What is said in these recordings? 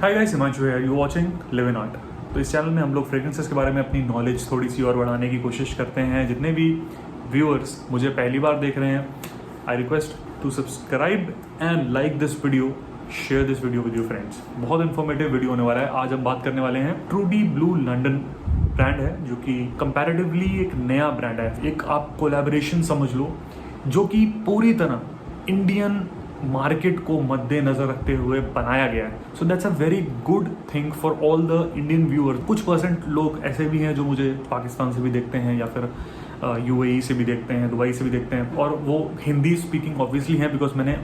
Hi guys, Himanshu है, you watching live in art. तो इस चैनल में हम लोग फ्रेग्रेंसेस के बारे में अपनी नॉलेज थोड़ी सी और बढ़ाने की कोशिश करते हैं। जितने भी व्यूअर्स मुझे पहली बार देख रहे हैं, I request to subscribe and like this video, share this video with your friends. बहुत इन्फॉर्मेटिव वीडियो होने वाला है। आज हम बात करने वाले हैं ट्रूडी ब्लू लंडन ब्रांड है, जो कि कंपैरेटिवली एक नया ब्रांड है। एक आप कोलैबोरेशन समझ लो, जो कि पूरी तरह इंडियन मार्केट को मद्देनजर रखते हुए बनाया गया है। So that's a very good thing for all the Indian viewers. कुछ परसेंट लोग ऐसे भी हैं जो मुझे पाकिस्तान से भी देखते हैं या फिर यूएई से भी देखते हैं, दुबई से भी देखते हैं, और वो हिंदी स्पीकिंग ऑब्वियसली है बिकॉज मैंने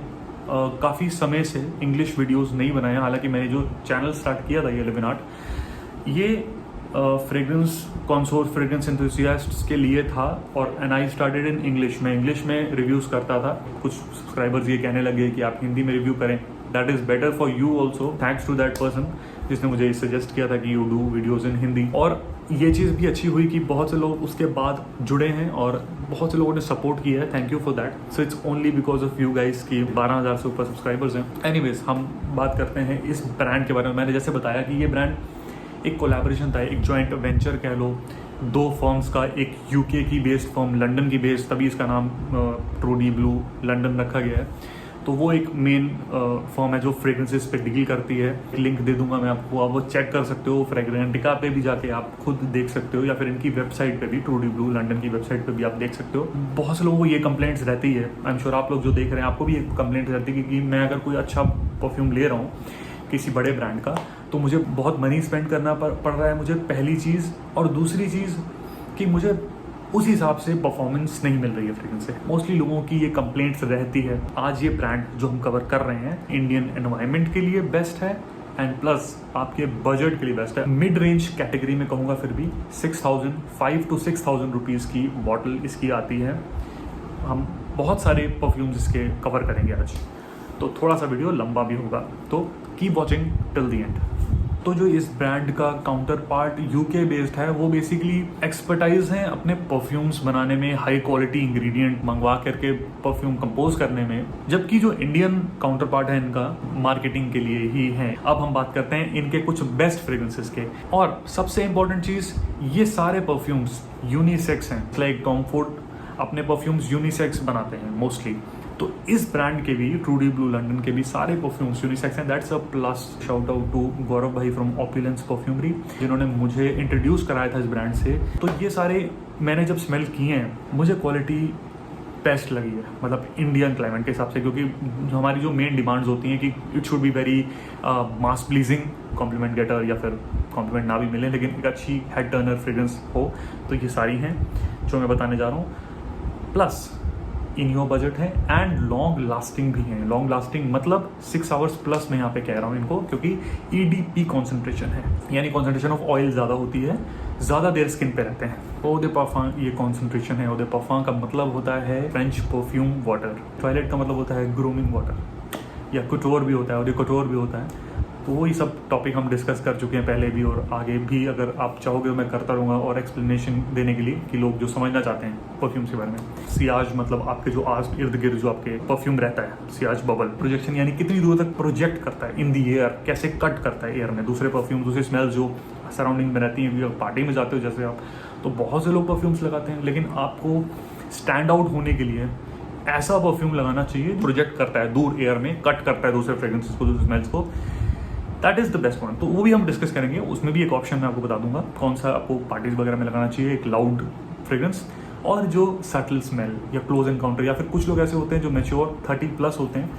काफ़ी समय से इंग्लिश वीडियोस नहीं बनाया। हालांकि मैंने जो चैनल स्टार्ट किया था ये लिव इन आर्ट, ये फ्रेग्रेंस कॉन्सोर फ्रेग्रेंस एंथुसियास्ट्स के लिए था, और and I started in English. मैं इंग्लिश में रिव्यूज़ करता था। कुछ सब्सक्राइबर्स ये कहने लगे कि आप हिंदी में रिव्यू करें, that is better for you also. Thanks to that person जिसने मुझे सजेस्ट किया था कि you do videos in Hindi. और ये चीज़ भी अच्छी हुई कि बहुत से लोग उसके बाद जुड़े हैं और बहुत से लोगों ने सपोर्ट किया है। Thank you for that. So it's only because of you guys की 12,000 से ऊपर सब्सक्राइबर्स हैं। एनीवेज, हम बात करते हैं इस ब्रांड के बारे में। मैंने जैसे बताया कि ये ब्रांड एक कोलैबोरेशन था, एक जॉइंट वेंचर कह लो, दो फर्म्स का। एक यूके की बेस्ड फर्म, लंदन की बेस्ड, तभी इसका नाम ट्रूडी ब्लू लंदन रखा गया है। तो वो एक मेन फर्म है जो फ्रेग्रेंसेस पे डील करती है। लिंक दे दूंगा मैं आपको, आप वो चेक कर सकते हो। फ्रेग्रेंटिका पे भी जाके आप खुद देख सकते हो, या फिर इनकी वेबसाइट पे भी, ट्रूडी ब्लू लंदन की वेबसाइट पे भी आप देख सकते हो। बहुत से लोगों को ये कंप्लेंट्स रहती है, आई एम श्योर आप लोग जो देख रहे हैं आपको भी एक कंप्लेंट रहती है कि मैं अगर कोई अच्छा परफ्यूम ले रहा हूँ किसी बड़े ब्रांड का, तो मुझे बहुत मनी स्पेंड करना पड़ रहा है, मुझे पहली चीज़। और दूसरी चीज़ कि मुझे उस हिसाब से परफॉर्मेंस नहीं मिल रही है फ्रेग्रेंस से। मोस्टली लोगों की ये कंप्लेंट्स रहती है। आज ये ब्रांड जो हम कवर कर रहे हैं इंडियन एनवायरनमेंट के लिए बेस्ट है, एंड प्लस आपके बजट के लिए बेस्ट है। मिड रेंज कैटेगरी में कहूँगा, फिर भी 5 to 6,000 रुपीज़ की बॉटल इसकी आती है। हम बहुत सारे परफ्यूम्स इसके कवर करेंगे आज, तो थोड़ा सा वीडियो लंबा भी होगा, तो keep watching till the end. तो जो इस ब्रांड का काउंटर पार्ट यूके बेस्ड है, वो बेसिकली एक्सपर्टाइज हैं अपने परफ्यूम्स बनाने में, हाई क्वालिटी इंग्रेडिएंट मंगवा करके परफ्यूम कंपोज करने में। जबकि जो इंडियन काउंटर पार्ट है इनका मार्केटिंग के लिए ही है। अब हम बात करते हैं इनके कुछ बेस्ट फ्रेग्रेंसेस के। और सबसे इंपॉर्टेंट चीज़, ये सारे परफ्यूम्स यूनिसेक्स हैं। लाइक टॉम फोर्ड अपने परफ्यूम्स यूनिसेक्स बनाते हैं मोस्टली, तो इस ब्रांड के भी, ट्रूडी ब्लू लंदन के भी सारे परफ्यूम्स यूनिसेक्स हैं। That's a plus. Shout out to Gaurav भाई फ्रॉम ऑपुलेंस परफ्यूमरी, जिन्होंने मुझे इंट्रोड्यूस कराया था इस ब्रांड से। तो ये सारे मैंने जब स्मेल किए हैं, मुझे क्वालिटी बेस्ट लगी है, मतलब इंडियन क्लाइमेट के हिसाब से। क्योंकि हमारी जो मेन डिमांड्स होती हैं कि it should be very mass pleasing, compliment getter, या फिर कॉम्प्लीमेंट ना भी मिले लेकिन एक अच्छी हेड टर्नर फ्रेग्रेंस हो। तो ये सारी हैं जो मैं बताने जा रहा हूँ। प्लस इन योर बजट है, एंड लॉन्ग लास्टिंग भी है। लॉन्ग लास्टिंग मतलब 6 आवर्स प्लस मैं यहाँ पे कह रहा हूँ इनको, क्योंकि EDP कॉन्सेंट्रेशन है, यानी कॉन्सेंट्रेशन ऑफ ऑयल ज़्यादा होती है, ज़्यादा देर स्किन पे रहते हैं। Eau de parfum ये कॉन्सेंट्रेशन है। Eau de parfum का मतलब होता है फ्रेंच परफ्यूम वाटर। टॉयलेट का मतलब होता है ग्रूमिंग वाटर, या कटोर भी होता है, और ये कटोर भी होता है। तो वही सब टॉपिक हम डिस्कस कर चुके हैं पहले भी, और आगे भी अगर आप चाहोगे तो मैं करता रहूँगा और एक्सप्लेनेशन देने के लिए, कि लोग जो समझना चाहते हैं परफ्यूम्स के बारे में। सियाज मतलब आपके जो आस इर्द गिर्द जो आपके परफ्यूम रहता है, सियाज बबल प्रोजेक्शन, यानी कितनी दूर तक प्रोजेक्ट करता है इन दी एयर, कैसे कट करता है एयर में दूसरे परफ्यूम, दूसरे स्मेल्स जो सराउंडिंग में रहती हैं। पार्टी में जाते हो जैसे आप, तो बहुत से लोग परफ्यूम्स लगाते हैं, लेकिन आपको स्टैंड आउट होने के लिए ऐसा परफ्यूम लगाना चाहिए प्रोजेक्ट करता है दूर एयर में, कट करता है दूसरे फ्रेग्रेंसेस को, दूसरे स्मेल्स को। That is the best one. तो वो भी हम डिस्कस करेंगे। उसमें भी एक ऑप्शन मैं आपको बता दूंगा कौन सा आपको पार्टीज वगैरह में लगाना चाहिए, एक लाउड फ्रेग्रेंस, और जो सटल स्मेल या क्लोज एनकाउंटर। या फिर कुछ लोग ऐसे होते हैं जो मैच्योर 30+ होते हैं,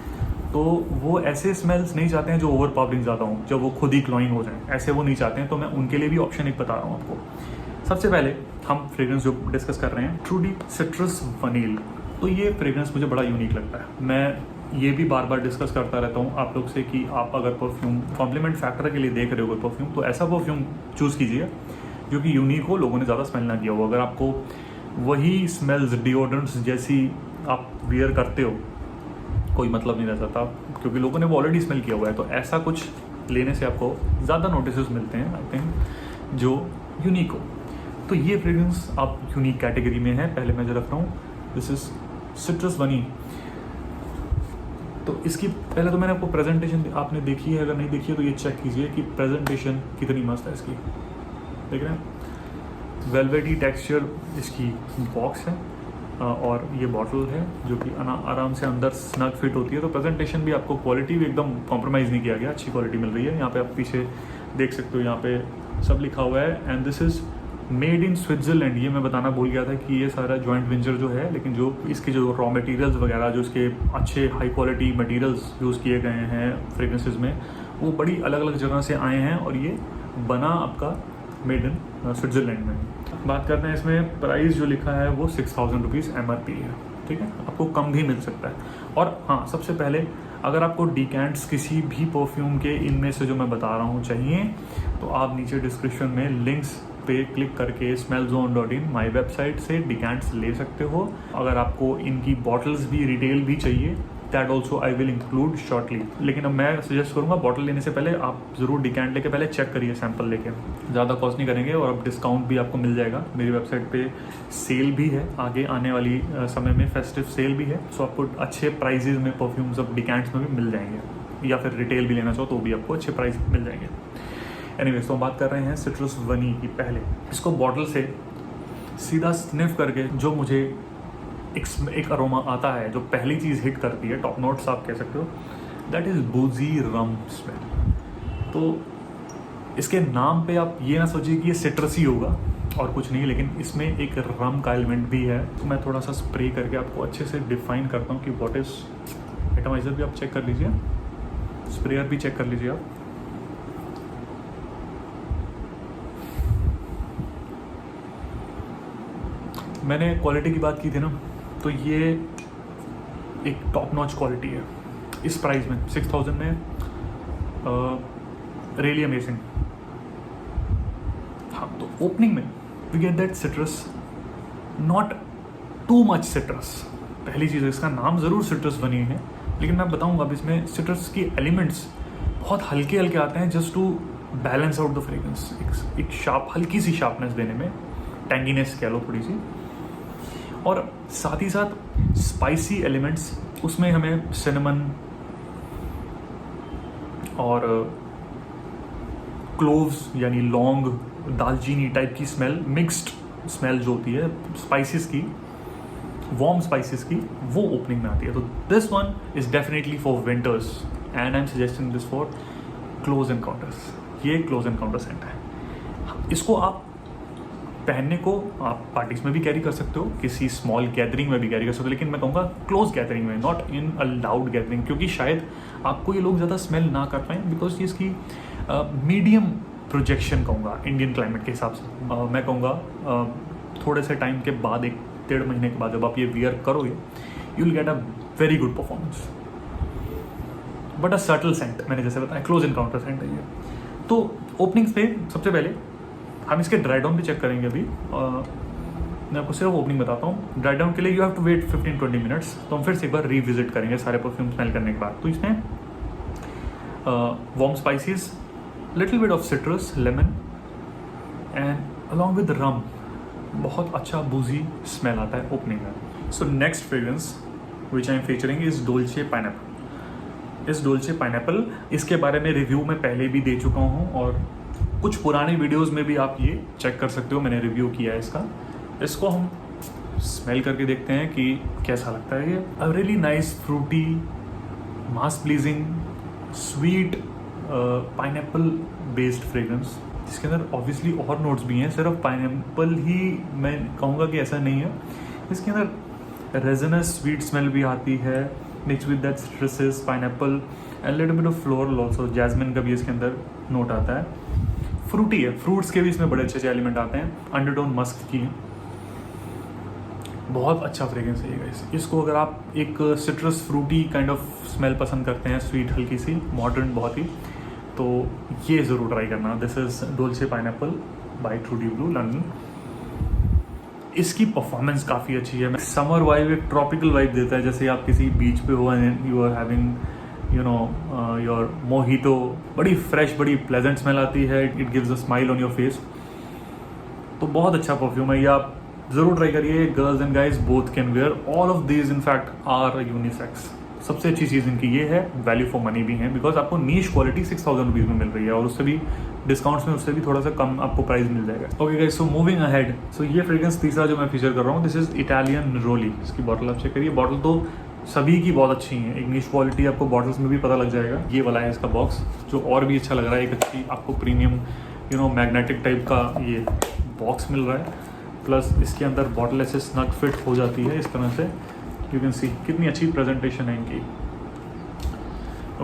तो वो ऐसे स्मेल्स नहीं चाहते हैं जो ओवर पावरिंग ज़्यादा हों, जब वो खुद ही क्लोइंग हो जाए, ऐसे वो नहीं चाहते हैं। तो मैं उनके लिए भी ऑप्शन एक बता रहा हूँ आपको। सबसे पहले हम फ्रेग्रेंस जो डिस्कस कर रहे हैं, ट्रूडी सिट्रस वनील। तो ये फ्रेग्रेंस मुझे बड़ा यूनिक लगता है। मैं ये भी बार बार डिस्कस करता रहता हूँ आप लोग से कि आप अगर परफ्यूम कॉम्प्लीमेंट फैक्टर के लिए देख रहे हो कोई परफ्यूम, तो ऐसा परफ्यूम चूज़ कीजिए जो कि यूनिक हो, लोगों ने ज़्यादा स्मेल ना किया हो। अगर आपको वही स्मेल्स डिओड्रेंट्स जैसी आप वियर करते हो, कोई मतलब नहीं रह सकता, क्योंकि लोगों ने वो ऑलरेडी स्मेल किया हुआ है। तो ऐसा कुछ लेने से आपको ज़्यादा नोटिस मिलते हैं, आई थिंक, जो यूनिक हो। तो ये फ्रेग्रेंस आप यूनिक कैटेगरी में है। पहले मैं जो रख रहा हूँ, दिस इज सिट्रस वनी। तो इसकी पहले तो मैंने आपको प्रेजेंटेशन आपने देखी है, अगर नहीं देखी है तो ये चेक कीजिए कि प्रेजेंटेशन कितनी मस्त है इसकी। देख रहे हैं, वेलवेटी टेक्सचर इसकी बॉक्स है और ये बॉटल है जो कि आराम से अंदर स्नग फिट होती है। तो प्रेजेंटेशन भी आपको, क्वालिटी भी एकदम कॉम्प्रोमाइज़ नहीं किया गया, अच्छी क्वालिटी मिल रही है। यहाँ पे आप पीछे देख सकते हो, यहाँ पे सब लिखा हुआ है and this is made in Switzerland. ये मैं बताना भूल गया था कि ये सारा जॉइंट वेंचर जो है, लेकिन जो इसके जो रॉ मटेरियल्स वगैरह, जो इसके अच्छे हाई क्वालिटी मटेरियल्स यूज़ किए गए हैं फ्रेग्रेंसेस में, वो बड़ी अलग अलग जगह से आए हैं और ये बना आपका मेड इन स्विट्ज़रलैंड में। बात करते हैं इसमें प्राइस जो लिखा है वो 6000 रुपीज़ MRP है, ठीक है, आपको कम भी मिल सकता है। और हाँ, सबसे पहले अगर आपको डिकेंट्स किसी भी परफ्यूम के इनमें से जो मैं बता रहा हूँ चाहिए, तो आप नीचे डिस्क्रिप्शन में लिंक्स पे क्लिक करके smellzone.in माई वेबसाइट से डिकेंट्स ले सकते हो। अगर आपको इनकी बॉटल्स भी रिटेल भी चाहिए, that also I will include shortly. लेकिन अब मैं सजेस्ट करूँगा बॉटल लेने से पहले आप ज़रूर डिकेंट लेके पहले चेक करिए, सैंपल लेके। ज़्यादा कॉस्ट नहीं करेंगे और अब डिस्काउंट भी आपको मिल जाएगा। मेरी वेबसाइट पे सेल भी है, आगे आने वाली समय में फेस्टिव सेल भी है, सो आपको अच्छे प्राइजेज में परफ्यूम्स अब डिकेंट्स में भी मिल जाएंगे, या फिर रिटेल भी लेना चाहो तो भी आपको अच्छे प्राइस मिल जाएंगे। एनीवेज, तो हम बात कर रहे हैं सिट्रस वनी की। पहले इसको बॉटल से सीधा स्निफ करके जो मुझे एक अरोमा आता है, जो पहली चीज़ हिट करती है, टॉप नोट्स आप कह सकते हो, दैट इज़ बूजी रम स्मेल। तो इसके नाम पे आप ये ना सोचिए कि ये सिट्रसी होगा और कुछ नहीं, लेकिन इसमें एक रम का एलिमेंट भी है। तो मैं थोड़ा सा स्प्रे करके आपको अच्छे से डिफाइन करता हूँ कि व्हाट इज़। एटमाइज़र भी आप चेक कर लीजिए, स्प्रेयर भी चेक कर लीजिए आप। मैंने क्वालिटी की बात की थी ना, तो ये एक टॉप नॉच क्वालिटी है इस प्राइस में, 6000 में, रियली अमेजिंग। हाँ, तो ओपनिंग में we get that citrus, not too much citrus. पहली चीज़, इसका नाम ज़रूर सिट्रस बनी है, लेकिन मैं बताऊंगा अब इसमें सिट्रस की एलिमेंट्स बहुत हल्के हल्के आते हैं, just to balance out the fragrance, एक शार्प, हल्की सी शार्पनेस देने में, टैंगीनेस कह लो थोड़ी सी, और साथ ही साथ स्पाइसी एलिमेंट्स। उसमें हमें सिनेमन और क्लोव्स यानी लौंग, दालचीनी टाइप की स्मेल, मिक्स्ड स्मेल जो होती है स्पाइसेस की, वार्म स्पाइसेस की, वो ओपनिंग में आती है। तो this one is definitely for winters and I am suggesting this for close encounters. ये क्लोज एनकाउंटर सेंट है। इसको आप पहनने को आप पार्टीज में भी कैरी कर सकते हो, किसी स्मॉल गैदरिंग में भी कैरी कर सकते हो, लेकिन मैं कहूँगा क्लोज गैदरिंग में, not in a loud gathering, क्योंकि शायद आपको ये लोग ज़्यादा स्मेल ना कर पाएँ, बिकॉज ये इसकी मीडियम प्रोजेक्शन कहूँगा इंडियन क्लाइमेट के हिसाब से। मैं कहूँगा थोड़े से टाइम के बाद, 1-1.5 महीने के बाद जब आप ये वियर करोगे, you will get a very good performance, but a subtle scent. मैंने जैसे बताया क्लोज एनकाउंटर सेंट है ये। तो ओपनिंग्स पे सबसे पहले हम इसके ड्राई डाउन भी चेक करेंगे अभी। मैं आपको सिर्फ ओपनिंग बताता हूँ। ड्राई डाउन के लिए you have to wait 15-20 minutes. तो हम फिर से एक बार रिविजिट करेंगे सारे परफ्यूम स्मेल करने के बाद। तो इसमें warm spices, little bit of citrus, lemon and along with rum, बहुत अच्छा बूजी स्मेल आता है ओपनिंग में। So next fragrance which I am featuring is Dolce pineapple. इस डोल्चे पाइनएप्पल, इसके बारे में रिव्यू में पहले भी दे चुका हूँ और कुछ पुराने वीडियोस में भी आप ये चेक कर सकते हो, मैंने रिव्यू किया है इसका। इसको हम स्मेल करके देखते हैं कि कैसा लगता है ये। A really nice fruity, mass pleasing, sweet pineapple based fragrance, जिसके अंदर ऑब्वियसली और नोट्स भी हैं, सिर्फ पाइनएप्पल ही मैं कहूँगा कि ऐसा नहीं है। इसके अंदर रेजनस स्वीट स्मेल भी आती है, mix with that citruses, pineapple and little bit of floral also, jasmine का भी इसके अंदर नोट आता है। फ्रूटी है, फ्रूट्स के भी इसमें बड़े अच्छे एलिमेंट आते हैं, अंडरटोन मस्क की, बहुत अच्छा फ्रेग्रेंस है ये गाइस। इसको अगर आप एक citrus fruity kind of smell पसंद करते हैं, स्वीट हल्की सी, मॉडर्न बहुत ही, तो ये ज़रूर ट्राई करना। This is Dolce pineapple by Trudy Blue, London. इसकी परफॉर्मेंस काफ़ी अच्छी है। समर वाइब, एक ट्रॉपिकल वाइब देता है, जैसे आप किसी बीच पे हो and you are having your mojito. बड़ी फ्रेश, बड़ी प्लेजेंट स्मेल आती है, it gives a smile on your face. तो बहुत अच्छा परफ्यूम है, ये आप ज़रूर ट्राई करिए। Girls and guys both can wear, all of these in fact are unisex, सबसे अच्छी चीज़ इनकी ये है, वैल्यू फॉर मनी भी है, बिकॉज आपको नीश क्वालिटी 6000 रुपीज़ में मिल रही है और उससे भी डिस्काउंट्स में उससे भी थोड़ा सा कम आपको प्राइस मिल जाएगा। Okay guys, so moving ahead, so ये फ्रेग्रेंस तीसरा जो मैं फीचर कर रहा हूँ, दिस इज इटालियन निरोली। इसकी बॉटल आप चेक करिए, बॉटल तो सभी की बहुत अच्छी है, एक नीश क्वालिटी आपको बॉटल्स में भी पता लग जाएगा। ये वाला है इसका बॉक्स, जो और भी अच्छा लग रहा है, एक अच्छी आपको प्रीमियम मैग्नेटिक टाइप का ये बॉक्स मिल रहा है, प्लस इसके अंदर बॉटल ऐसे स्नग फिट हो जाती है इस तरह से, यू कैन सी कितनी अच्छी प्रेजेंटेशन है इनकी।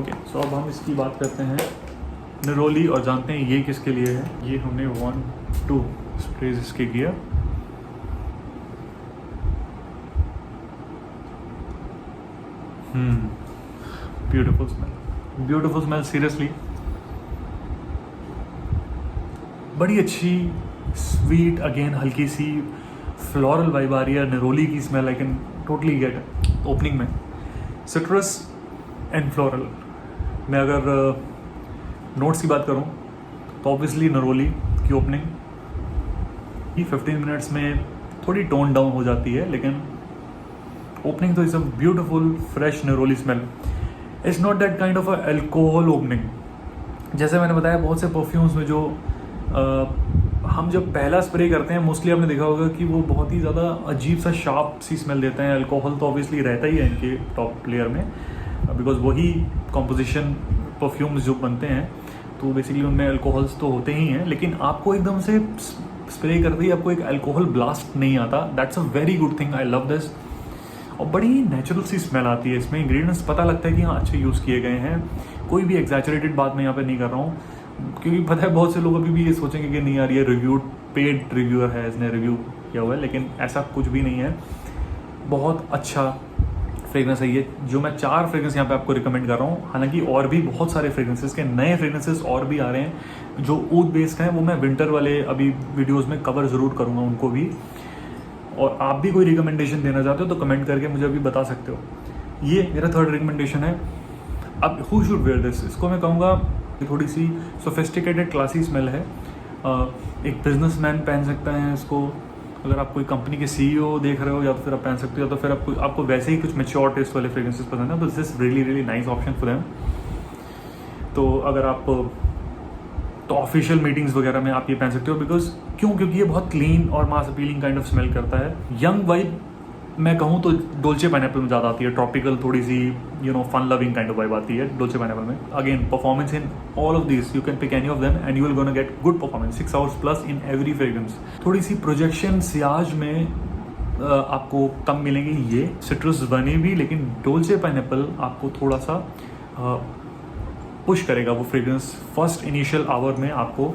ओके, सो अब हम इसकी बात करते हैं निरोली और जानते हैं ये किसके लिए है। ये हमने 1-2 स्प्रेज इसके किया। Beautiful smell, beautiful smell, seriously बड़ी अच्छी स्वीट, अगेन हल्की सी फ्लोरल वाइब आ रही है। निरोली की smell I can totally get. Opening में सिट्रस एंड फ्लोरल मैं अगर नोट्स की बात करूं तो ऑब्वियसली निरोली की ओपनिंग ही 15 मिनट्स में थोड़ी टोन डाउन हो जाती है, लेकिन ओपनिंग तो is a beautiful fresh निरोली smell. It's not that kind of a alcohol opening. जैसे मैंने बताया, बहुत से परफ्यूम्स में जो हम जब पहला स्प्रे करते हैं, मोस्टली आपने देखा होगा कि वो बहुत ही ज़्यादा अजीब सा शार्प सी स्मेल देते हैं। अल्कोहल तो ऑब्वियसली रहता ही है इनके टॉप लेयर में, बिकॉज वही कॉम्पोजिशन परफ्यूम्स जो बनते हैं तो बेसिकली उनमें अल्कोहल्स तो होते ही हैं, लेकिन आपको एकदम से स्प्रे करते ही आपको एक अल्कोहल ब्लास्ट नहीं आता। That's a very good thing, I love this. और बड़ी नेचुरल सी स्मेल आती है इसमें, इंग्रेडिएंट्स पता लगता है कि हाँ अच्छे यूज़ किए गए हैं। कोई भी एग्जैचुरेटेड बात मैं यहाँ पे नहीं कर रहा हूँ, क्योंकि पता है बहुत से लोग अभी भी ये सोचेंगे कि नहीं यार ये रिव्यू पेड रिव्यूअर है, इसने रिव्यू किया हुआ है, लेकिन ऐसा कुछ भी नहीं है। बहुत अच्छा फ्रेग्रेंस है ये, जो मैं 4 फ्रेग्रेंस यहाँ पे आपको रिकमेंड कर रहा हूँ। हालांकि और भी बहुत सारे फ्रेग्रेंसेस के नए फ्रेग्रेंसेस और भी आ रहे हैं जो ऊद बेस्ड हैं, वो मैं विंटर वाले अभी वीडियोज़ में कवर ज़रूर करूँगा उनको भी। और आप भी कोई रिकमेंडेशन देना चाहते हो तो कमेंट करके मुझे अभी बता सकते हो। ये मेरा 3rd रिकमेंडेशन है। अब हु शुड वेयर दिस, इसको मैं कहूँगा थोड़ी सी सोफिस्टिकेटेड क्लासी स्मेल है। एक बिजनेसमैन पहन सकता है इसको, अगर आप कोई कंपनी के सीईओ देख रहे हो, या तो फिर आप पहन सकते हो, या तो फिर आपको वैसे ही कुछ मैच्योर टेस्ट वाले फ्रेग्रेंसेस पसंद है तो this is really really nice option for them. तो अगर आप तो ऑफिशियल मीटिंग्स वगैरह में आप ये पहन सकते हो, बिकॉज क्योंकि ये बहुत क्लीन और मास अपीलिंग काइंड ऑफ स्मेल करता है। यंग वाइब मैं कहूँ तो डोल्चे पाइनएप्पल में ज़्यादा आती है, ट्रॉपिकल थोड़ी सी fun loving kind of vibe आती है डोल्चे पाइनएप्पल में। Again performance in all of this, you can pick any of them and you will gonna get good performance, 6 hours plus in every fragrance. थोड़ी सी projection Ciaz में आपको कम मिलेंगे ये citrus बने भी, लेकिन डोल्चे पाइनएप्पल आपको थोड़ा सा पुश करेगा वो फ्रेग्रेंस। फर्स्ट इनिशियल आवर में आपको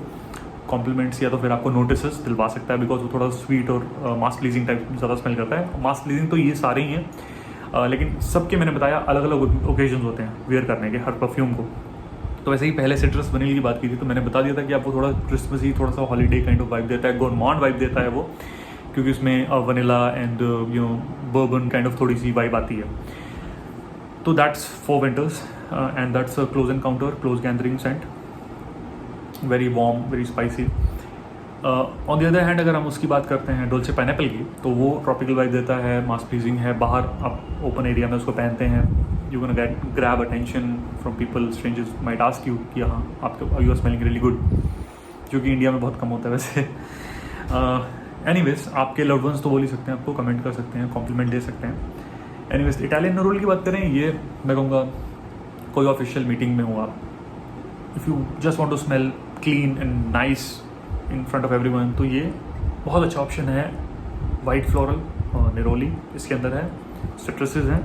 कॉम्प्लीमेंट्स या तो फिर आपको नोटिसेस दिलवा सकता है, बिकॉज वो थोड़ा स्वीट और मास प्लीजिंग टाइप ज़्यादा स्मेल करता है। मास प्लीजिंग तो ये सारे ही हैं, लेकिन सबके मैंने बताया अलग अलग ओकेजन्स होते हैं वेयर करने के हर परफ्यूम को। तो वैसे ही पहले सिट्रस वनीला की बात की थी तो मैंने बता दिया था कि आपको थोड़ा क्रिसमसी, थोड़ा सा हॉलीडे काइंड ऑफ वाइब देता है, गोरमांड वाइब देता है वो, क्योंकि उसमें vanilla and bourbon kind of थोड़ी सी वाइब आती है। तो that's for winters and that's close encounter, close gathering scent, very warm, very spicy. On the other hand अगर हम उसकी बात करते हैं डोल्चे पाइनएप्पल की, तो वो ट्रॉपिकल वाइब देता है, मास प्लीजिंग है। बाहर आप ओपन एरिया में उसको पहनते हैं, you can get grab attention from people, strangers might ask you कि हाँ आपको you are smelling really good, जो कि इंडिया में बहुत कम होता है वैसे। एनीवेज आपके लव्ड वंस तो बोल ही सकते हैं, आपको कमेंट कर सकते हैं, कॉम्प्लीमेंट दे सकते हैं। एनीवेज इटालियन निरोली की बात करें, ये मैं कहूँगा कोई ऑफिशियल मीटिंग में हो आप, if you just want to smell clean and nice in front of everyone, तो ये बहुत अच्छा ऑप्शन है। वाइट फ्लोरल निरोली इसके अंदर है, सिट्रसेस हैं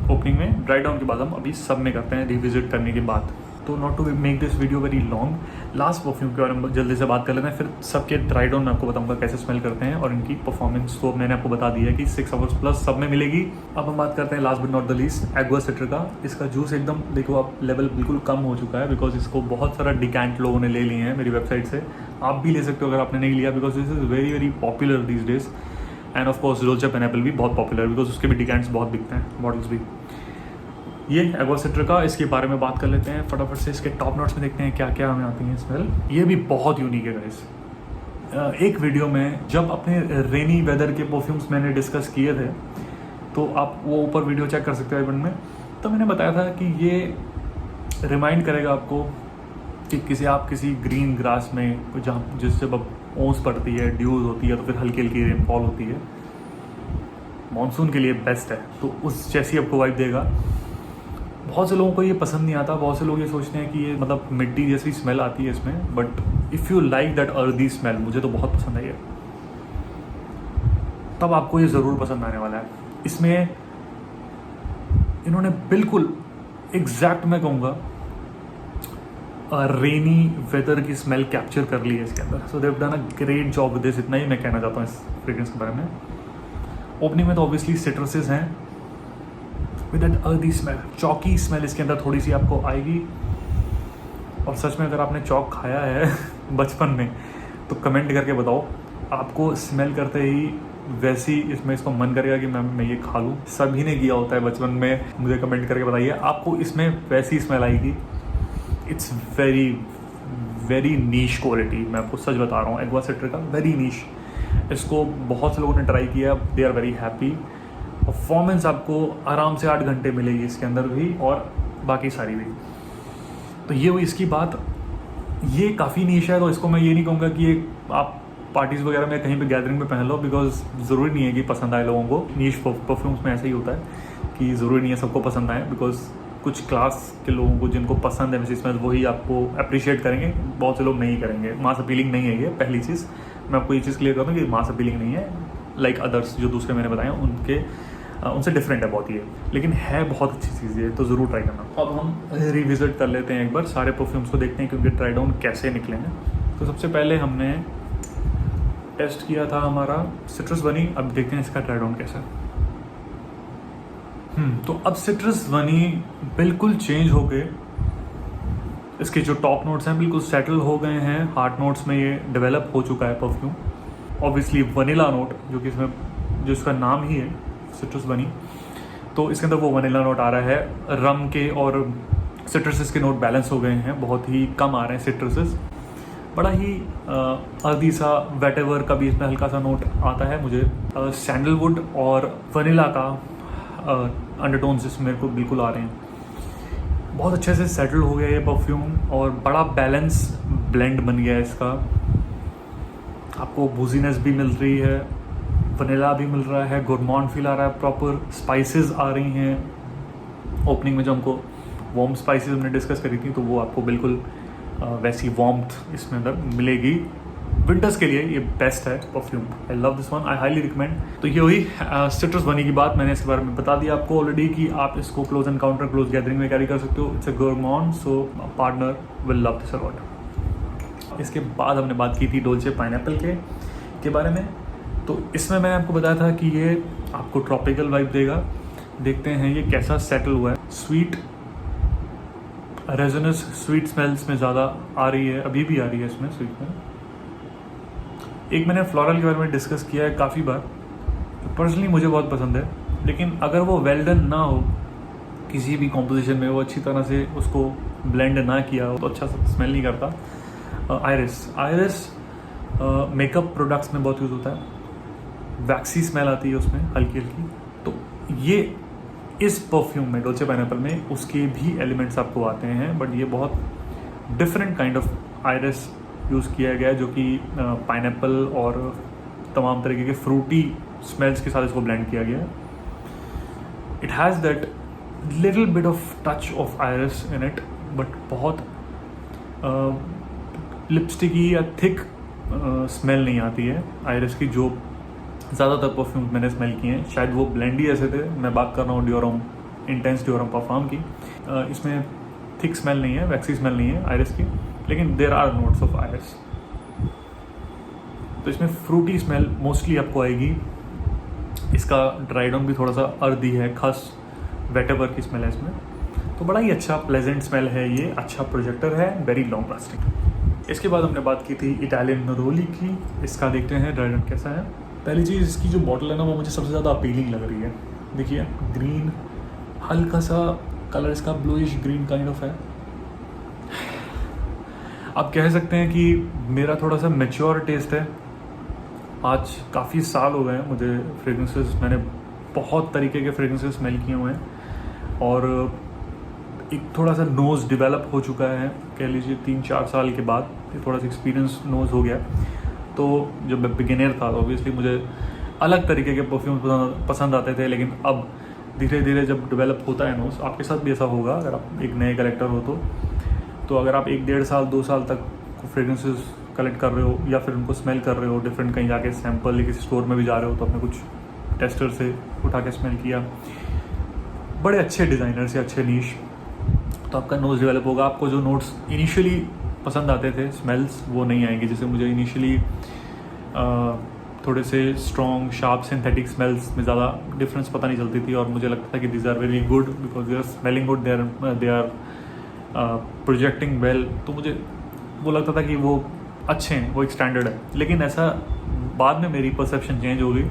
ओपनिंग में। ड्राई डाउन की बात हम अभी सब में करते हैं रिविजिट करने के बाद। तो not to make this video very long, last perfume के बारे में जल्दी से बात कर लेते हैं, फिर सबके ड्राई डाउन मैं आपको बताऊंगा कैसे स्मेल करते हैं और इनकी परफॉर्मेंस तो मैंने आपको बता दी है कि 6 hours प्लस सब में मिलेगी। अब हम बात करते हैं last but not the least Aqua Citra का। इसका जूस एकदम देखो आप लेवल बिल्कुल कम हो चुका है, बिकॉज इसको बहुत सारा डिकैंट लोगों ने ले लिए हैं मेरी वेबसाइट से। आप भी ले सकते हो अगर आपने नहीं लिया, because this is very very popular these days. And of course Dolce pineapple भी बहुत पॉपुलर, बिकॉज उसके भी डिकैंट्स बहुत बिकते हैं, मॉडल्स भी। ये एक्वा सिट्रा का, इसके बारे में बात कर लेते हैं फटाफट से। इसके टॉप नोट्स में देखते हैं क्या क्या हमें आती हैं स्मेल। ये भी बहुत यूनिक है गाइस। एक वीडियो में जब अपने रेनी वेदर के परफ्यूम्स मैंने डिस्कस किए थे, तो आप वो ऊपर वीडियो चेक कर सकते हो इवेंट में। तो मैंने बताया था कि ये रिमाइंड करेगा आपको कि आप किसी ग्रीन ग्रास में जहाँ जिससे जब ओस पड़ती है, ड्यूज होती है, तो फिर हल्की हल्की रेनफॉल होती है, मॉनसून के लिए बेस्ट है, तो उस जैसी आपको वाइब देगा। बहुत से लोगों को ये पसंद नहीं आता, बहुत से लोग ये सोचते हैं कि ये मतलब मिट्टी जैसी स्मेल आती है इसमें, but if you like that earthy smell, मुझे तो बहुत पसंद है ये, तब आपको ये ज़रूर पसंद आने वाला है। इसमें इन्होंने बिल्कुल एग्जैक्ट मैं कहूँगा रेनी वेदर की स्मेल कैप्चर कर ली है इसके अंदर। So they've done a great job with this. इतना ही मैं कहना चाहता हूँ इस फ्रेग्रेंस के बारे में। ओपनिंग में तो ऑब्वियसली सिट्रसेस हैं विद दैट अर्दी स्मेल, चौकी स्मेल इसके अंदर थोड़ी सी आपको आएगी। और सच में अगर आपने चौक खाया है बचपन में तो कमेंट करके बताओ, आपको स्मेल करते ही वैसी इसमें इसको मन करेगा कि मैं ये खा लूँ। सभी ने किया होता है बचपन में, मुझे कमेंट करके बताइए आपको इसमें वैसी स्मेल आएगी। It's very very niche quality, मैं आपको सच बता रहा हूँ। एक्वा सिट्रा का वेरी नीश, इसको बहुत से लोगों ने ट्राई किया, they are very happy. Performance आपको आराम से 8 घंटे मिलेगी इसके अंदर भी, और बाकी सारी भी। तो ये हुई इसकी बात। ये काफ़ी नीश है, तो इसको मैं ये नहीं कहूँगा कि ये आप पार्टीज़ वगैरह में कहीं पे गैदरिंग में पहन लो, बिकॉज ज़रूरी नहीं है कि पसंद आए लोगों को। नीश परफ्यूम्स में ऐसा ही होता है कि ज़रूरी नहीं है सबको पसंद आए, बिकॉज कुछ क्लास के लोगों को जिनको पसंद है वैसी स्मेल, वही आपको अप्रिशिएट करेंगे, बहुत से लोग नहीं करेंगे। मास अपीलिंग नहीं है ये, पहली चीज़ मैं आपको ये चीज़ क्लियर कर दूँ कि मास अपीलिंग नहीं है। लाइक अदर्स जो दूसरे मैंने बताए उनसे डिफरेंट है बहुत ये, लेकिन है बहुत अच्छी चीज़ है, तो ज़रूर ट्राई करना। अब हम रिविजिट कर लेते हैं एक बार सारे परफ्यूम्स को, देखते हैं कि उनके ट्राई डाउन कैसे निकले हैं। तो सबसे पहले हमने टेस्ट किया था हमारा सिट्रस वनी। अब देखते हैं इसका ट्राई डाउन कैसा है। तो अब सिट्रस वनी बिल्कुल चेंज हो गए, इसके जो टॉप नोट्स हैं बिल्कुल सेटल हो गए हैं, हार्ट नोट्स में ये डेवलप हो चुका है परफ्यूम। ऑब्वियसली वनीला नोट जो कि इसमें जो इसका नाम ही है सिट्रस वनी, तो इसके अंदर वो वनीला नोट आ रहा है। रम के और सिट्रसेस के नोट बैलेंस हो गए हैं, बहुत ही कम आ रहे हैं सिट्रसेस। बड़ा ही अर्दी सा वेटेवर का भी इसमें हल्का सा नोट आता है। मुझे सैंडलवुड और वनीला का अंडरटोन्स इसमें मेरे को बिल्कुल आ रहे हैं। बहुत अच्छे से सेटल हो गया ये परफ्यूम, और बड़ा बैलेंस ब्लेंड बन गया है इसका। आपको बूजीनेस भी मिल रही है, वनीला भी मिल रहा है, गोरमॉन फील आ रहा है, प्रॉपर स्पाइसेस आ रही हैं। ओपनिंग में जो हमको वार्म स्पाइसेस हमने डिस्कस करी थी, तो वो आपको बिल्कुल वैसी वार्मथ इसमें अंदर मिलेगी। विंटर्स के लिए ये बेस्ट है perfume. I love this one, I highly recommend. तो ये हुई सिट्रस वनी की बात। मैंने इसके बारे में बता दिया आपको ऑलरेडी कि आप इसको क्लोज एनकाउंटर, क्लोज गैदरिंग में कैरी कर सकते हो। It's a gourmand, so partner will love this a lot. इसके बाद हमने बात की थी डोल्चे पाइनएप्पल के बारे में। तो इसमें मैंने आपको बताया था कि ये आपको ट्रॉपिकल वाइब देगा। देखते हैं ये कैसा सेटल हुआ है। स्वीट रेजोनेस, स्वीट स्मेल्स में ज़्यादा आ रही है, अभी भी आ रही है इसमें स्वीट में। एक मैंने फ्लोरल के बारे में डिस्कस किया है काफ़ी बार, पर्सनली मुझे बहुत पसंद है, लेकिन अगर वो वेल डन ना हो किसी भी कॉम्पोजिशन में, वो अच्छी तरह से उसको ब्लेंड ना किया हो, तो अच्छा स्मेल नहीं करता। आयरिस मेकअप प्रोडक्ट्स में बहुत यूज़ होता है, वैक्सी स्मेल आती है उसमें हल्की हल्की। तो ये इस परफ्यूम में डोल्चे पाइनएप्पल में उसके भी एलिमेंट्स आपको आते हैं, बट ये बहुत different kind of iris use किया गया है, जो कि पाइनएप्पल और तमाम तरीके के फ्रूटी स्मेल्स के साथ इसको ब्लेंड किया गया है। It has that little bit of touch of iris in it, but बहुत लिपस्टिकी या थिक स्मेल नहीं आती है आयरिस की। जो ज़्यादातर परफ्यूम मैंने स्मेल किए हैं शायद वो ब्लेंड ही ऐसे थे। मैं बात कर रहा हूँ डियोरम, इंटेंस डियोरम परफ्यूम की। इसमें थिक स्मेल नहीं है, वैक्सी स्मेल नहीं है आयरिस की, लेकिन there are notes of iris. तो इसमें फ्रूटी स्मेल मोस्टली आपको आएगी। इसका ड्राई डाउन भी थोड़ा सा अर्दी है, खस वेटेवर की स्मेल है इसमें। तो बड़ा ही अच्छा प्लेजेंट स्मेल है ये, अच्छा प्रोजेक्टर है, वेरी लॉन्ग लास्टिंग। इसके बाद हमने बात की थी इटालियन नरोली की। इसका देखते हैं ड्राई डाउन कैसा है। पहली चीज़, इसकी जो बॉटल है ना वो मुझे सबसे ज़्यादा अपीलिंग लग रही है। देखिए ग्रीन, हल्का सा कलर इसका ब्लूइश ग्रीन काइंड ऑफ है। आप कह सकते हैं कि मेरा थोड़ा सा मैच्योर टेस्ट है। आज काफ़ी साल हो गए हैं मुझे फ्रेग्रेंसेस, मैंने बहुत तरीके के फ्रेग्रेंसेस स्मेल किए हुए हैं, और एक थोड़ा सा नोज़ डेवलप हो चुका है, कह लीजिए 3-4 साल के बाद थोड़ा सा एक्सपीरियंस नोज़ हो गया। तो जब मैं बिगिनर था तो ऑब्वियसली मुझे अलग तरीके के परफ्यूम पसंद आते थे, लेकिन अब धीरे धीरे जब डेवलप होता है नोज़, आपके साथ भी ऐसा होगा अगर आप एक नए कलेक्टर हो तो अगर आप 1-1.5 साल 2 साल तक फ्रेगरेंसेस कलेक्ट कर रहे हो या फिर उनको स्मेल कर रहे हो, डिफरेंट कहीं जाके सैम्पल या किसी स्टोर में भी जा रहे हो तो आपने कुछ टेस्टर से उठा के स्मेल किया, बड़े अच्छे डिज़ाइनर से, अच्छे नीश, तो आपका नोज़ डेवलप होगा। आपको जो नोट्स इनिशियली पसंद आते थे स्मेल्स, वो नहीं आएंगे। जैसे मुझे इनिशियली थोड़े से स्ट्रॉन्ग शार्प सिंथेटिक स्मेल्स में ज़्यादा डिफरेंस पता नहीं चलती थी और मुझे लगता था कि these are very good because they are smelling good, they are projecting well, तो मुझे वो लगता था कि वो अच्छे हैं, वो एक स्टैंडर्ड है। लेकिन ऐसा बाद में मेरी परसेप्शन चेंज हो गई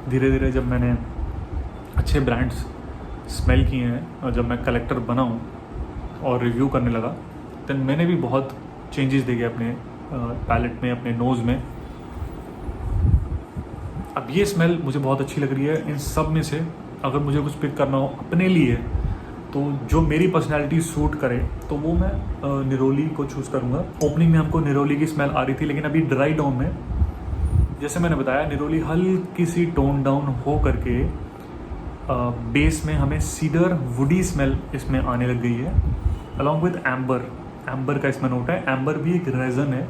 धीरे धीरे, जब मैंने अच्छे ब्रांड्स स्मेल किए हैं और जब मैं कलेक्टर बना हूँ और रिव्यू करने लगा, तो मैंने भी बहुत चेंजेस देखे अपने पैलेट में, अपने नोज़ में। अब ये स्मेल मुझे बहुत अच्छी लग रही है। इन सब में से अगर मुझे कुछ पिक करना हो अपने लिए तो जो मेरी पर्सनैलिटी सूट करे तो वो मैं निरोली को चूज़ करूँगा। ओपनिंग में हमको निरोली की स्मेल आ रही थी, लेकिन अभी ड्राई डाउन में जैसे मैंने बताया निरोली हल्की सी टोन डाउन हो करके बेस में हमें सीडर वुडी स्मेल इसमें आने लग गई है, अलॉन्ग विद एम्बर का इसमें नोट है। एम्बर भी एक रेजन है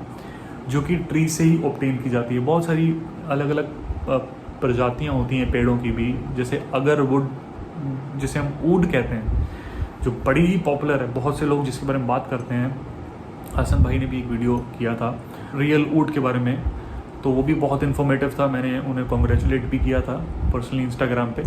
जो कि ट्री से ही ऑब्टेन की जाती है। बहुत सारी अलग अलग प्रजातियाँ होती हैं पेड़ों की भी, जैसे अगर वुड जिसे हम ऊड कहते हैं, जो बड़ी ही पॉपुलर है, बहुत से लोग जिसके बारे में बात करते हैं। हसन भाई ने भी एक वीडियो किया था रियल ऊड के बारे में, तो वो भी बहुत इन्फॉर्मेटिव था। मैंने उन्हें कॉन्ग्रेचुलेट भी किया था पर्सनली इंस्टाग्राम पे।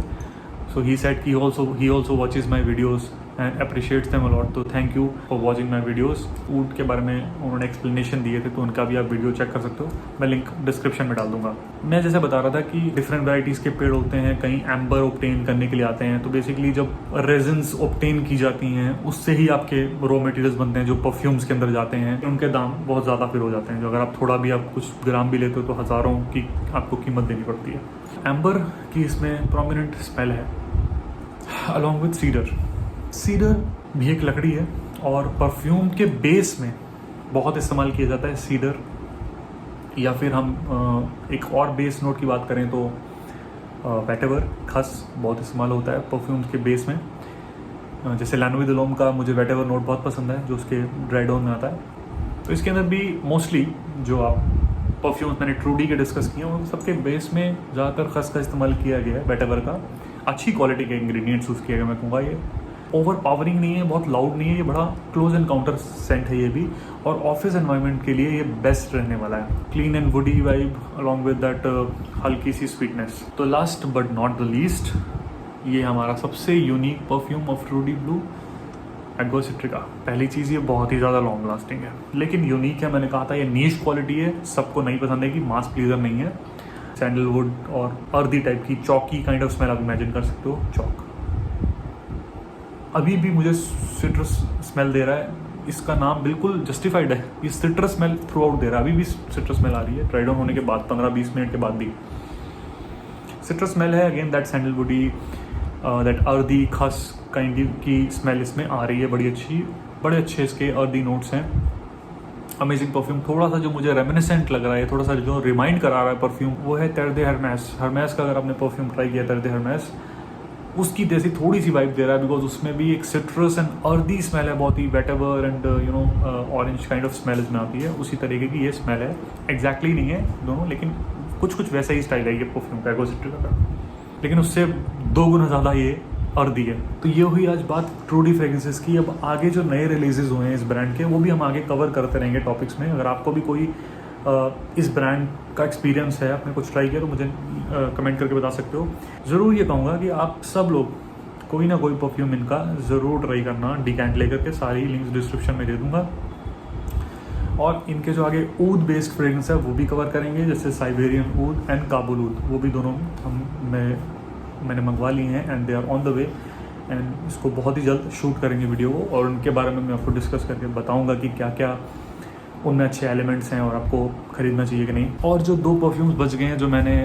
So he said he also watches my videos and appreciates them a lot. तो thank you for watching my videos. ऊड के बारे में उन्होंने एक्सप्लेनेशन दिए थे, तो उनका भी आप वीडियो चेक कर सकते हो, मैं लिंक डिस्क्रिप्शन में डाल दूंगा। मैं जैसे बता रहा था कि डिफरेंट वैराइटीज़ के पेड़ होते हैं, कहीं एम्बर ऑब्टेन करने के लिए आते हैं, तो बेसिकली जब रेजिन्स ऑब्टेन की जाती हैं उससे ही आपके रॉ मटेरियल्स बनते हैं जो परफ्यूम्स के अंदर जाते हैं। उनके दाम बहुत ज़्यादा फिर हो जाते हैं, जो अगर आप थोड़ा भी आप कुछ ग्राम भी लेते हो तो हज़ारों की आपको कीमत देनी पड़ती है। एम्बर की इसमें प्रोमिनेंट स्मेल है अलॉन्ग विद सीडर भी एक लकड़ी है और परफ्यूम के बेस में बहुत इस्तेमाल किया जाता है सीडर। या फिर हम एक और बेस नोट की बात करें तो वेटेवर, खस बहुत इस्तेमाल होता है परफ्यूम के बेस में। जैसे लैनोवी दुलोम का मुझे वेटेवर नोट बहुत पसंद है जो उसके ड्राई डाउन में आता है। तो इसके अंदर भी मोस्टली जो आप परफ्यूम्स मैंने ट्रूडी के डिस्कस किए हैं उन सबके बेस में ज़्यादातर खस का इस्तेमाल किया गया है, वेटेवर का। अच्छी क्वालिटी के इंग्रेडिएंट्स यूज़ किया गया, मैं कहूँगा। ये ओवर पावरिंग नहीं है, बहुत लाउड नहीं है, ये बड़ा क्लोज एनकाउंटर सेंट है ये भी, और ऑफिस एनवायरनमेंट के लिए ये बेस्ट रहने वाला है। Clean and woody vibe along with that हल्की सी स्वीटनेस। तो last but not the least, ये हमारा सबसे unique perfume of Trudy blue, एगो सिट्रिका। पहली चीज़ ये बहुत ही ज़्यादा लॉन्ग लास्टिंग है, लेकिन यूनिक है। मैंने कहा था ये नीश क्वालिटी है, सबको नहीं पसंद है कि मास प्लीजर नहीं है। सैंडलवुड और अर्दी टाइप की चौकी काइंड ऑफ स्मेल आप इमेजिन कर सकते हो, चौक। अभी भी मुझे सिट्रस स्मेल दे रहा है, इसका नाम बिल्कुल जस्टिफाइड है, ये सिट्रस स्मेल थ्रू आउट दे रहा है। अभी भी सिट्रस स्मेल आ रही है ड्राई डाउन होने के बाद, 15-20 मिनट के बाद भी सिट्रस स्मेल है। Again that सैंडलवुडी, that earthy Khas kind की स्मेल इसमें आ रही है, बड़े अच्छे इसके अर्दी नोट्स हैं। Amazing perfume. थोड़ा सा जो मुझे रेमिनिसेंट लग रहा है, थोड़ा सा जो रिमाइंड करा रहा है परफ्यूम, वो है तेरे दे हरमेस का। अगर आपने परफ्यूम ट्राई किया तेरे दे हरमेस, उसकी जैसी थोड़ी सी वाइब दे रहा है, बिकॉज उसमें भी एक सिट्रस एंड अर्दी स्मेल है, बहुत ही vetiver and orange kind of smell इसमें आती है। उसी तरीके की ये स्मेल है, एग्जैक्टली नहीं है दोनों, लेकिन कुछ वैसा ही स्टाइल है ये परफ्यूम का, एगो सिट्रिका का, लेकिन उससे 2 गुना ज़्यादा ये अर्दी है। तो ये हुई आज बात ट्रूडी फ्रेग्रेंसेस की। अब आगे जो नए रिलीजेस हुए हैं इस ब्रांड के, वो भी हम आगे कवर करते रहेंगे टॉपिक्स में। अगर आपको भी कोई इस ब्रांड का एक्सपीरियंस है, आपने कुछ ट्राई किया, तो मुझे कमेंट करके बता सकते हो। ज़रूर ये कहूँगा कि आप सब लोग कोई ना कोई परफ्यूम इनका ज़रूर ट्राई करना, डिकैंट लेकर के। सारी लिंक्स डिस्क्रिप्शन में दे दूँगा। और इनके जो आगे ऊद बेस्ड फ्रेग्रेंस है वो भी कवर करेंगे, जैसे Siberian oud and Kabul oud, वो भी दोनों मैंने मंगवा ली हैं and they are on the way. And इसको बहुत ही जल्द शूट करेंगे वीडियो को, और उनके बारे में मैं आपको डिस्कस करके बताऊंगा कि क्या क्या उनमें अच्छे एलिमेंट्स हैं और आपको ख़रीदना चाहिए कि नहीं। और जो 2 परफ्यूम्स बच गए हैं जो मैंने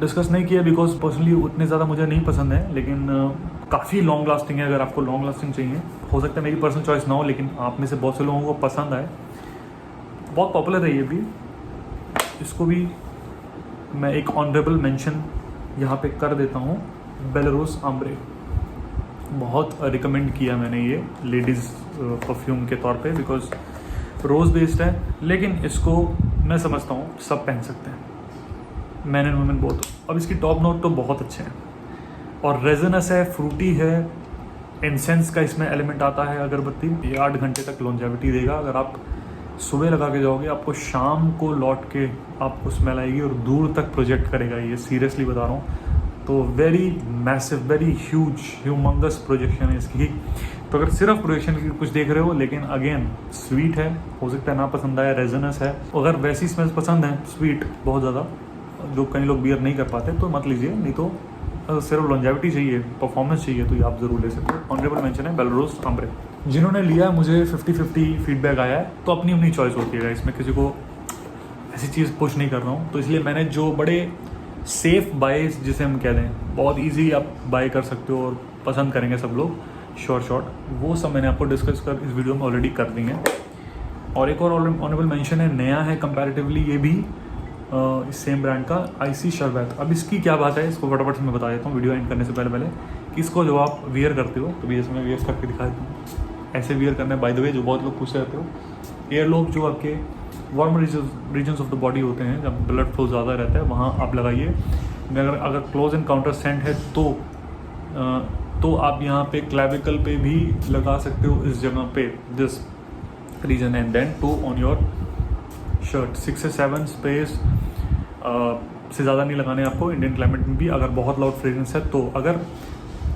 डिस्कस नहीं किया बिकॉज पर्सनली उतने ज़्यादा मुझे नहीं पसंद है, लेकिन काफ़ी लॉन्ग लास्टिंग है। अगर आपको लॉन्ग लास्टिंग चाहिए, हो सकता है मेरी पर्सनल चॉइस ना हो, लेकिन आप में से बहुत से लोगों को पसंद आए। बहुत पॉपुलर है ये भी, इसको भी मैं एक ऑनरेबल मेंशन यहाँ पे कर देता हूँ। बेलारूस आम्ब्रे बहुत रिकमेंड किया मैंने ये लेडीज़ परफ्यूम के तौर पे, बिकॉज रोज़ बेस्ड है, लेकिन इसको मैं समझता हूँ सब पहन सकते हैं, मैन एंड वुमेन बोथ। अब इसकी टॉप नोट तो बहुत अच्छे हैं और रेजनस है, फ्रूटी है, इंसेंस का इसमें एलिमेंट आता है अगरबत्ती। ये 8 घंटे तक लॉन्जेविटी देगा। अगर आप सुबह लगा के जाओगे, आपको शाम को लौट के आपको स्मेल आएगी और दूर तक प्रोजेक्ट करेगा ये, सीरियसली बता रहा हूँ। तो very massive, very huge, humongous projection है इसकी। तो अगर सिर्फ प्रोजेक्शन की कुछ देख रहे हो, लेकिन अगेन स्वीट है, हो सकता है ना पसंद आए, रेजनस है। अगर वैसी स्मेल्स पसंद है स्वीट बहुत ज़्यादा, जो कई लोग बियर नहीं कर पाते, तो मत लीजिए। नहीं तो सिर्फ लॉन्जेविटी चाहिए, परफॉर्मेंस चाहिए, तो ये आप ज़रूर ले सकते हो। ऑनरेबल मेंशन है बेलारूस आम्ब्रे। जिन्होंने लिया, मुझे 50-50 फीडबैक आया है, तो अपनी अपनी चॉइस होती है, इसमें किसी को ऐसी चीज़ पुश नहीं कर रहा हूँ। तो इसलिए मैंने जो बड़े सेफ बाय जिसे हम कह दें, बहुत इजी आप बाय कर सकते हो और पसंद करेंगे सब लोग, शॉर्ट, वो सब मैंने आपको डिस्कस कर इस वीडियो में ऑलरेडी कर दी है। और एक और ऑनरेबल मेंशन है, नया है कंपैरेटिवली ये भी, इस सेम ब्रांड का आईसी शरबत। अब इसकी क्या बात है, इसको फटाफट से मैं बता देता हूँ वीडियो एंड करने से पहले कि इसको जब आप वियर करते हो, तो भी जैसे मैं वियर करके दिखा देता हूँ, ऐसे वियर करना है। बाय द वे, जो बहुत लोग पूछ रहे हो, एयर लोब जो आपके warm regions of the body होते हैं, जब ब्लड फ्लो ज़्यादा रहता है, वहाँ आप लगाइए। अगर क्लोज एनकाउंटर सेंट है तो आप यहाँ पे क्लेविकल पे भी लगा सकते हो, इस जगह पे, this region, and then 2 on your shirt. 6 से 7 स्पेस से ज़्यादा नहीं लगाने आपको इंडियन क्लाइमेट में भी। अगर बहुत लाउड फ्रेग्रेंस है, तो अगर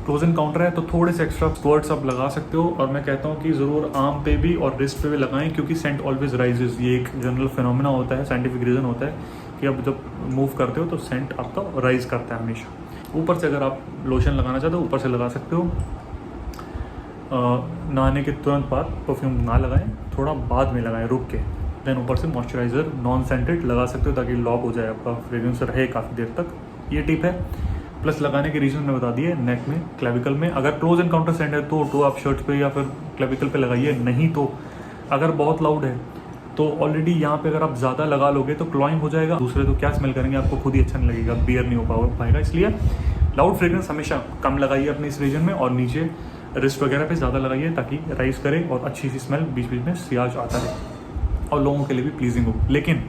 क्लोज एनकाउंटर है तो थोड़े से एक्स्ट्रा स्क्वर्ट्स आप लगा सकते हो। और मैं कहता हूँ कि ज़रूर आर्म पे भी और रिस्ट पे भी लगाएं, क्योंकि सेंट ऑलवेज राइजेस। ये एक जनरल फिनोमिना होता है, साइंटिफिक रीज़न होता है कि आप जब मूव करते हो तो सेंट आपका राइज करता है हमेशा। ऊपर से अगर आप लोशन लगाना चाहते हो, ऊपर से लगा सकते हो। नहाने के तुरंत बाद परफ्यूम ना लगाएं, थोड़ा बाद में लगाएं, रुक के, देन ऊपर से मॉइस्चराइज़र नॉन सेंटेड लगा सकते हो, ताकि लॉक हो जाए, आपका फ्रेग्रेंस रहे काफ़ी देर तक। ये टिप है। प्लस लगाने के रीजन मैंने बता दिए, नेक में, क्लेविकल में। अगर क्लोज एनकाउंटर सेंट है तो आप शर्ट पे या फिर क्लेविकल पे लगाइए। नहीं तो अगर बहुत लाउड है तो ऑलरेडी यहाँ पे अगर आप ज़्यादा लगा लोगे तो क्लॉइंग हो जाएगा, दूसरे तो क्या स्मेल करेंगे, आपको खुद ही अच्छा नहीं लगेगा, बियर नहीं हो पाएगा। इसलिए लाउड फ्रेग्रेंस हमेशा कम लगाइए अपने इस रीजन में, और नीचे रिस्ट वगैरह पे ज़्यादा लगाइए, ताकि राइज करे और अच्छी सी स्मेल बीच बीच में सियाज आता है और लोगों के लिए भी प्लीजिंग हो। लेकिन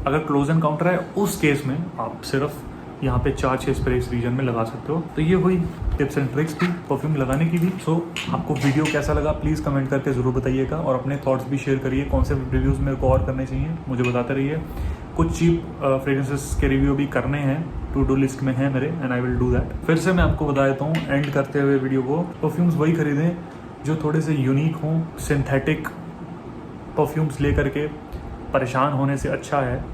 अगर क्लोज एनकाउंटर है, उस केस में आप सिर्फ यहाँ पे 4-6 स्प्रे इस रीजन में लगा सकते हो। तो ये हुई टिप्स एंड ट्रिक्स थी परफ्यूम लगाने की भी। सो आपको वीडियो कैसा लगा प्लीज़ कमेंट करके ज़रूर बताइएगा, और अपने थॉट्स भी शेयर करिए, कौन से रिव्यूज़ मेरे को और करने चाहिए मुझे बताते रहिए। कुछ चीप फ्रेग्रेंसेस के रिव्यू भी करने हैं, टू डू लिस्ट में है मेरे, and I will do that. फिर से मैं आपको बता देता हूँ एंड करते हुए वीडियो को, परफ्यूम्स वही खरीदें जो थोड़े से यूनिक हों। सिंथेटिक परफ्यूम्स ले करके परेशान होने से अच्छा है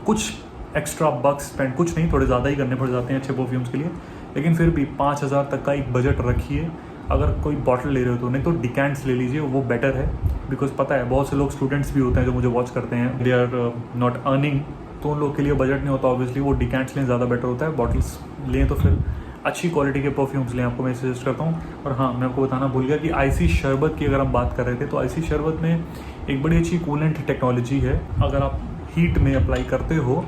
कुछ एक्स्ट्रा बक्स स्पेंड, कुछ नहीं, थोड़े ज़्यादा ही करने पड़ जाते हैं अच्छे परफ्यूम्स के लिए, लेकिन फिर भी 5000 तक का एक बजट रखिए। अगर कोई बॉटल ले रहे हो तो, नहीं तो डिकैंट्स ले लीजिए, वो बेटर है। बिकॉज पता है बहुत से लोग स्टूडेंट्स भी होते हैं जो मुझे वॉच करते हैं, दे आर नॉट अर्निंग, तो उन लोग के लिए बजट नहीं होता ऑब्वियसली, वो डिकैंट्स लें ज़्यादा बेटर होता है। बॉटल्स लें तो फिर अच्छी क्वालिटी के परफ्यूम्स लें, आपको मैं सजेस्ट करता हूँ। और हाँ, मैं आपको बताना भूल गया कि आईसी शरबत की अगर हम बात कर रहे थे, तो आईसी शरबत में एक बड़ी अच्छी कूलेंट टेक्नोलॉजी है। अगर आप हीट में अप्लाई करते हो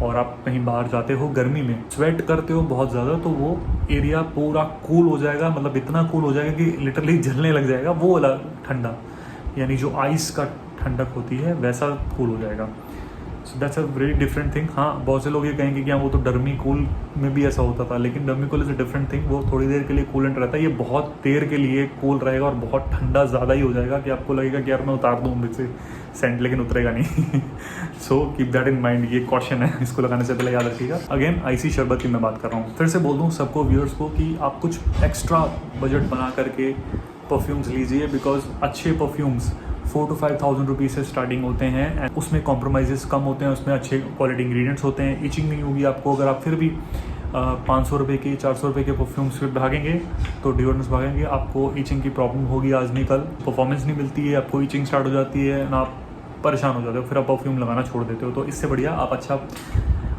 और आप कहीं बाहर जाते हो, गर्मी में स्वेट करते हो बहुत ज़्यादा, तो वो एरिया पूरा कूल हो जाएगा, मतलब इतना कूल हो जाएगा कि लिटरली जलने लग जाएगा। वो वाला ठंडा, यानी जो आइस का ठंडक होती है, वैसा कूल हो जाएगा। So that's a very different thing. हाँ, बहुत से लोग ये कहेंगे कि हाँ वो तो डर्मी कूल में भी ऐसा होता था, लेकिन Dermi cool is a different thing. वो थोड़ी देर के लिए कूलेंट रहता है, ये बहुत देर के लिए कूल रहेगा और बहुत ठंडा ज़्यादा ही हो जाएगा कि आपको लगेगा कि यार मैं उतार दूँ मुझ से सेंट, लेकिन उतरेगा नहीं। So keep that in mind, ये क्वेश्चन है, इसको लगाने से पहले याद रखिएगा। अगेन आईसी शरबत की मैं बात कर रहा हूँ। फिर से बोल दूँ सबको, व्यूअर्स को, कि आप कुछ एक्स्ट्रा बजट बना करके परफ्यूम्स लीजिए, बिकॉज अच्छे परफ्यूम्स 4,000 to 5,000 रुपीज़ से स्टार्टिंग होते हैं, एंड उसमें कॉम्प्रोमाइज़ कम होते हैं, उसमें अच्छे क्वालिटी इंग्रेडिएंट्स होते हैं, इचिंग नहीं होगी आपको। अगर आप फिर भी 500 रुपये के 400 रुपये के परफ्यूम्स पे भागेंगे, तो डिओड्रेंट्स भागेंगे, आपको इचिंग की प्रॉब्लम होगी आज नहीं कल, परफॉर्मेंस नहीं मिलती है, आपको इचिंग स्टार्ट हो जाती है ना, आप परेशान हो जाते हो, फिर आप परफ्यूम लगाना छोड़ देते हो। तो इससे बढ़िया आप अच्छा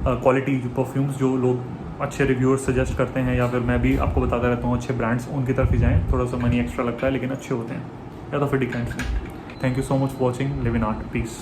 क्वालिटी परफ्यूम्स जो लोग अच्छे रिव्यूअर्स सजेस्ट करते हैं, या फिर मैं भी आपको बताता रहता हूँ अच्छे ब्रांड्स, उनकी तरफ ही जाएँ। थोड़ा सा मनी एक्स्ट्रा लगता है लेकिन अच्छे होते हैं, या तो फिर डिकाइंस में। Thank you so much for watching live in art. Piece.